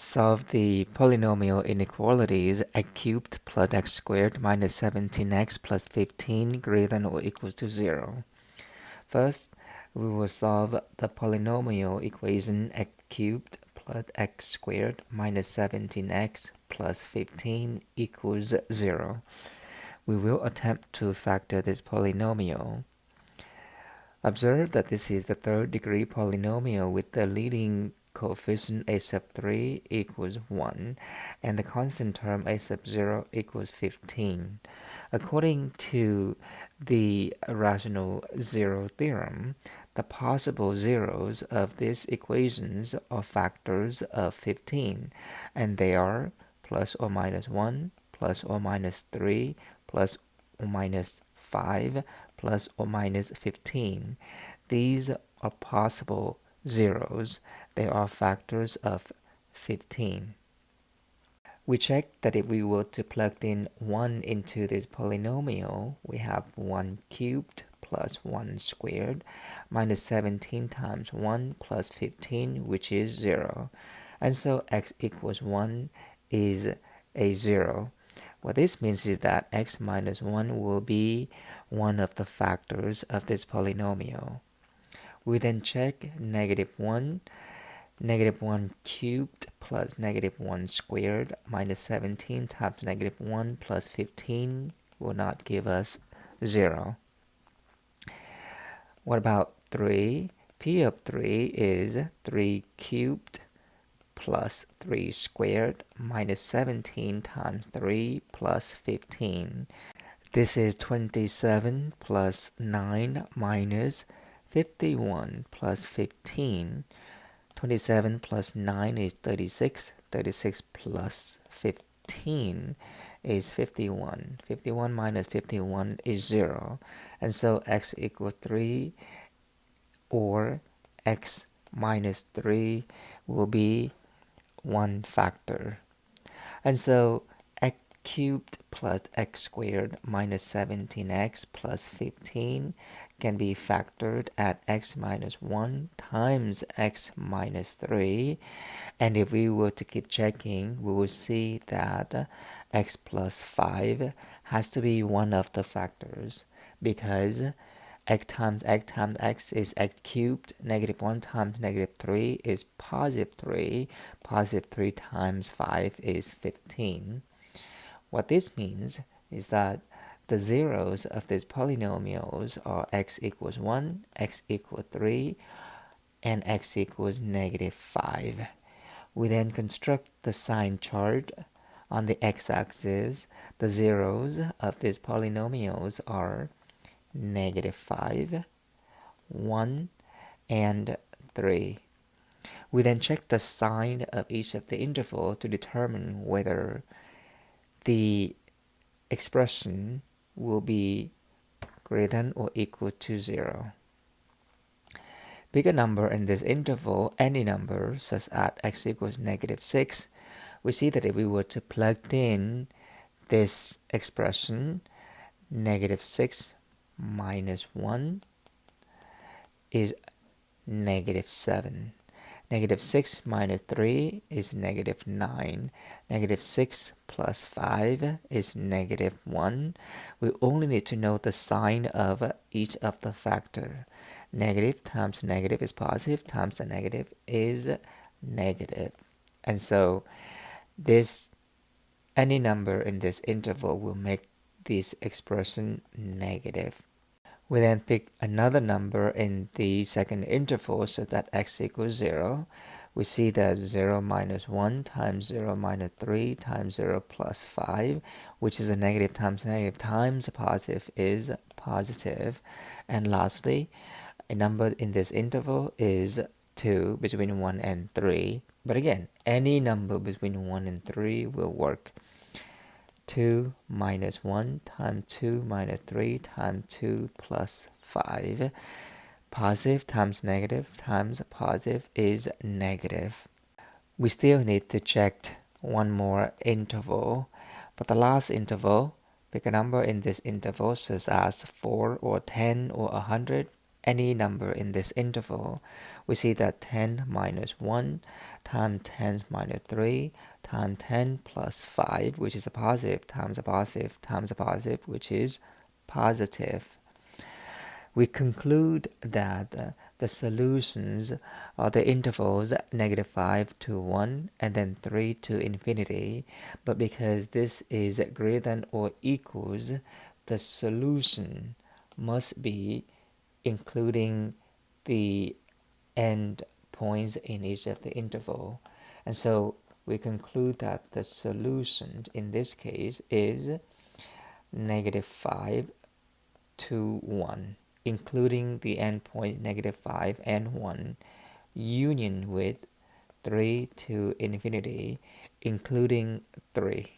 Solve the polynomial inequalities x cubed plus x squared minus 17x plus 15 greater than or equals to 0. First, we will solve the polynomial equation x cubed plus x squared minus 17x plus 15 equals 0. We will attempt to factor this polynomial. Observe that this is the third degree polynomial with the leading coefficient a sub 3 equals 1 and the constant term a sub 0 equals 15. According to the rational zero theorem, the possible zeros of these equations are factors of 15, and they are plus or minus 1, plus or minus 3, plus or minus 5, plus or minus 15. These are possible zeros. They are factors of 15. We check that if we were to plug in 1 into this polynomial, we have 1 cubed plus 1 squared minus 17 times 1 plus 15, which is 0. And so x equals 1 is a 0. What this means is that x minus 1 will be one of the factors of this polynomial. We then check negative 1 cubed plus negative 1 squared minus 17 times negative 1 plus 15 will not give us 0. What about 3? P of 3 is 3 cubed plus 3 squared minus 17 times 3 plus 15. This is 27 plus 9 minus 51 plus 15. 27 plus 9 is 36. 36 plus 15 is 51. 51 minus 51 is 0. And so x equals 3 or x minus 3 will be one factor. And so x cubed plus x squared minus 17x plus 15 can be factored at x minus 1 times x minus 3. And if we were to keep checking, we will see that x plus 5 has to be one of the factors, because x times x times x is x cubed, negative 1 times negative 3 is positive 3, positive 3 times 5 is 15. What this means is that the zeros of these polynomials are x equals 1, x equals 3, and x equals negative 5. We then construct the sign chart. On the x-axis, the zeros of these polynomials are negative 5, 1, and 3. We then check the sign of each of the interval to determine whether the expression will be greater than or equal to 0. Pick a number in this interval, any number, such as x equals negative 6. We see that if we were to plug in this expression, negative 6 minus 1 is negative 7. Negative 6 minus 3 is negative 9. Negative 6 plus 5 is negative 1. We only need to know the sign of each of the factor. Negative times negative is positive, times the negative is negative. And so any number in this interval will make this expression negative. We then pick another number in the second interval so that x equals 0. We see that 0 minus 1 times 0 minus 3 times 0 plus 5, which is a negative times a positive is positive. And lastly, a number in this interval is 2, between 1 and 3. But again, any number between 1 and 3 will work. 2 minus 1 times 2 minus 3 times 2 plus 5. Positive times negative times positive is negative. We still need to check one more interval. For the last interval, pick a number in this interval such as 4 or 10 or 100. any number in this interval, we see that 10 minus 1 times 10 minus 3 times 10 plus 5, which is a positive, times a positive, times a positive, which is positive. We conclude that the solutions are the intervals -5 to 1 and then 3 to infinity, but because this is greater than or equals, the solution must be including the end points in each of the interval. And so we conclude that the solution in this case is -5 to 1, including the endpoint -5 and 1, union with 3 to infinity, including 3.